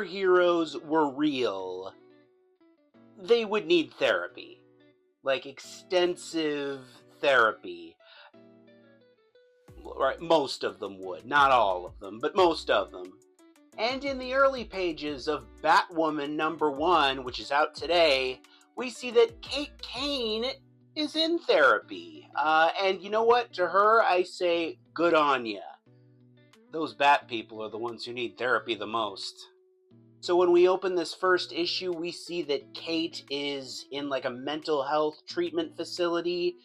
superheroes were real, they would need therapy. Like extensive therapy. Right, most of them would. Not all of them, but most of them. And in the early pages of Batwoman #1, which is out today, we see that Kate Kane is in therapy. And you know what? To her, I say, good on ya. Those Bat people are the ones who need therapy the most. So when we open this first issue, we see that Kate is in like a mental health treatment facility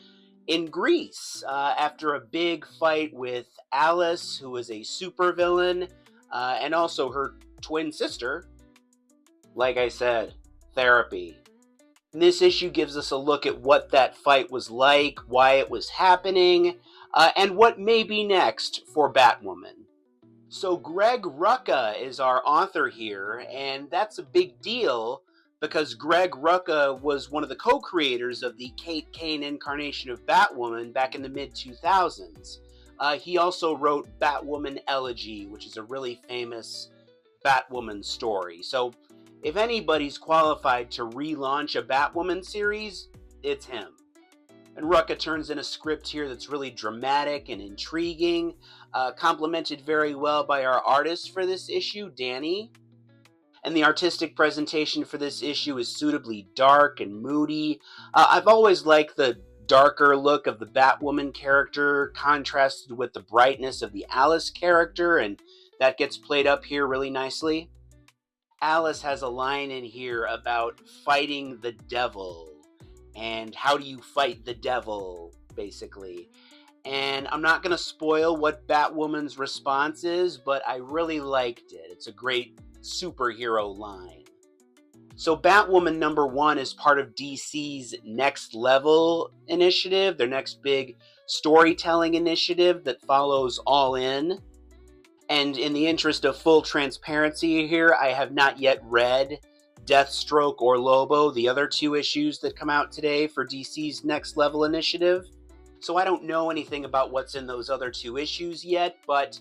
in Greece after a big fight with Alice, who is a supervillain, and also her twin sister. Like I said, therapy. And this issue gives us a look at what that fight was like, why it was happening, and what may be next for Batwoman. So Greg Rucka is our author here, and that's a big deal because Greg Rucka was one of the co-creators of the Kate Kane incarnation of Batwoman back in the mid-2000s. He also wrote Batwoman Elegy, which is a really famous Batwoman story. So if anybody's qualified to relaunch a Batwoman series, it's him. And Rucka turns in a script here that's really dramatic and intriguing, complemented very well by our artist for this issue, Danny. And the artistic presentation for this issue is suitably dark and moody. I've always liked the darker look of the Batwoman character contrasted with the brightness of the Alice character, and that gets played up here really nicely. Alice has a line in here about fighting the devil, and how do you fight the devil, basically. And I'm not going to spoil what Batwoman's response is, but I really liked it. It's a great superhero line. So Batwoman #1 is part of DC's Next Level initiative, their next big storytelling initiative that follows All In. And in the interest of full transparency here, I have not yet read Deathstroke or Lobo, the other two issues that come out today for DC's Next Level initiative. So I don't know anything about what's in those other two issues yet, but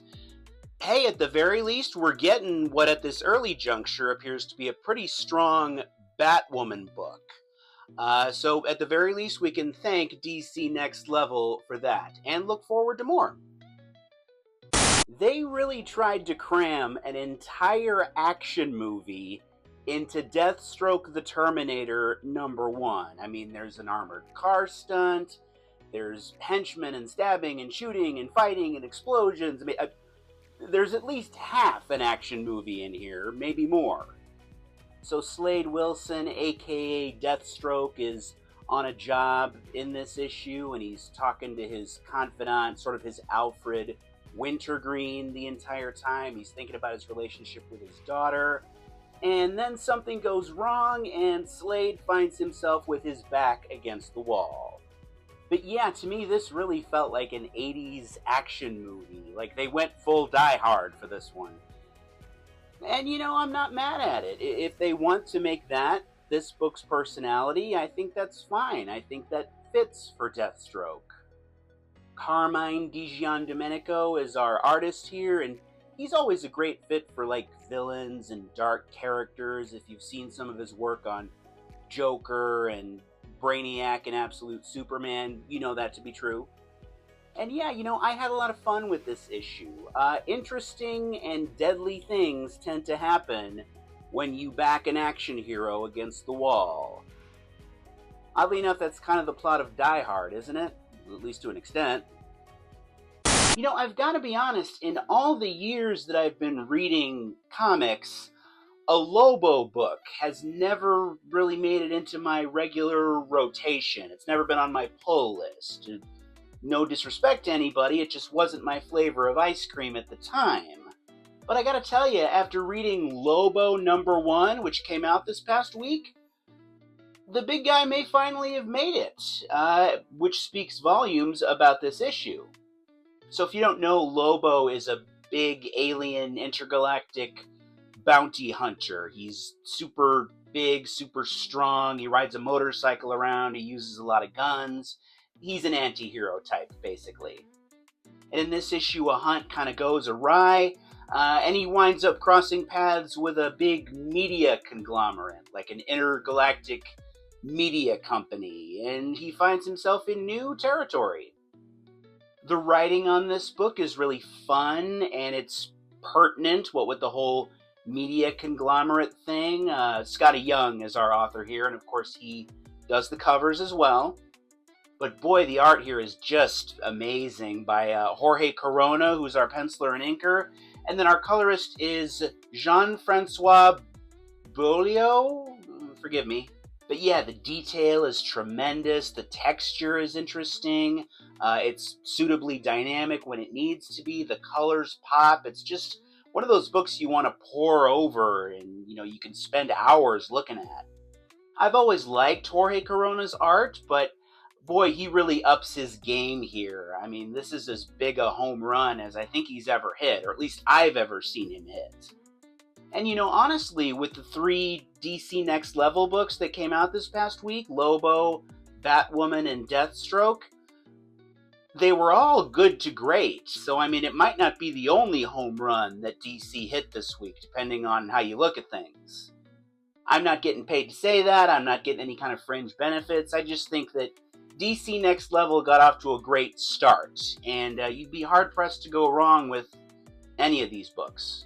hey, at the very least, we're getting what at this early juncture appears to be a pretty strong Batwoman book. So at the very least, we can thank DC Next Level for that, and look forward to more. They really tried to cram an entire action movie into Deathstroke the Terminator #1. I mean, there's an armored car stunt, there's henchmen and stabbing and shooting and fighting and explosions. I mean, there's at least half an action movie in here, maybe more. So Slade Wilson, aka Deathstroke, is on a job in this issue, and he's talking to his confidant, sort of his Alfred Wintergreen, the entire time. He's thinking about his relationship with his daughter. And then something goes wrong, and Slade finds himself with his back against the wall. But yeah, to me, this really felt like an 80s action movie. Like, they went full Die Hard for this one. And, you know, I'm not mad at it. If they want to make that this book's personality, I think that's fine. I think that fits for Deathstroke. Carmine DiGiandomenico is our artist here, and he's always a great fit for, like, villains and dark characters. If you've seen some of his work on Joker and Brainiac and Absolute Superman, you know that to be true. And yeah, you know, I had a lot of fun with this issue. Interesting and deadly things tend to happen when you back an action hero against the wall. Oddly enough, that's kind of the plot of Die Hard, isn't it? At least to an extent. You know, I've got to be honest, in all the years that I've been reading comics, a Lobo book has never really made it into my regular rotation. It's never been on my pull list. No disrespect to anybody, it just wasn't my flavor of ice cream at the time. But I gotta tell you, after reading Lobo #1, which came out this past week, the big guy may finally have made it, which speaks volumes about this issue. So if you don't know, Lobo is a big alien intergalactic bounty hunter. He's super big, super strong. He rides a motorcycle around. He uses a lot of guns. He's an anti-hero type, basically. And in this issue, a hunt kind of goes awry. And he winds up crossing paths with a big media conglomerate, like an intergalactic media company, and he finds himself in new territory. The writing on this book is really fun, and it's pertinent, what with the whole media conglomerate thing. Scotty Young is our author here, and of course he does the covers as well. But boy, the art here is just amazing by Jorge Corona, who's our penciler and inker. And then our colorist is Jean-Francois Beaulieu. Forgive me. But yeah, the detail is tremendous. The texture is interesting. It's suitably dynamic when it needs to be. The colors pop. It's just one of those books you want to pore over and, you can spend hours looking at. I've always liked Jorge Corona's art, but boy, he really ups his game here. I mean, this is as big a home run as I think he's ever hit, or at least I've ever seen him hit. And honestly, with the 3 DC Next Level books that came out this past week, Lobo, Batwoman, and Deathstroke, they were all good to great. So, I mean, it might not be the only home run that DC hit this week, depending on how you look at things. I'm not getting paid to say that. I'm not getting any kind of fringe benefits. I just think that DC Next Level got off to a great start, and you'd be hard-pressed to go wrong with any of these books.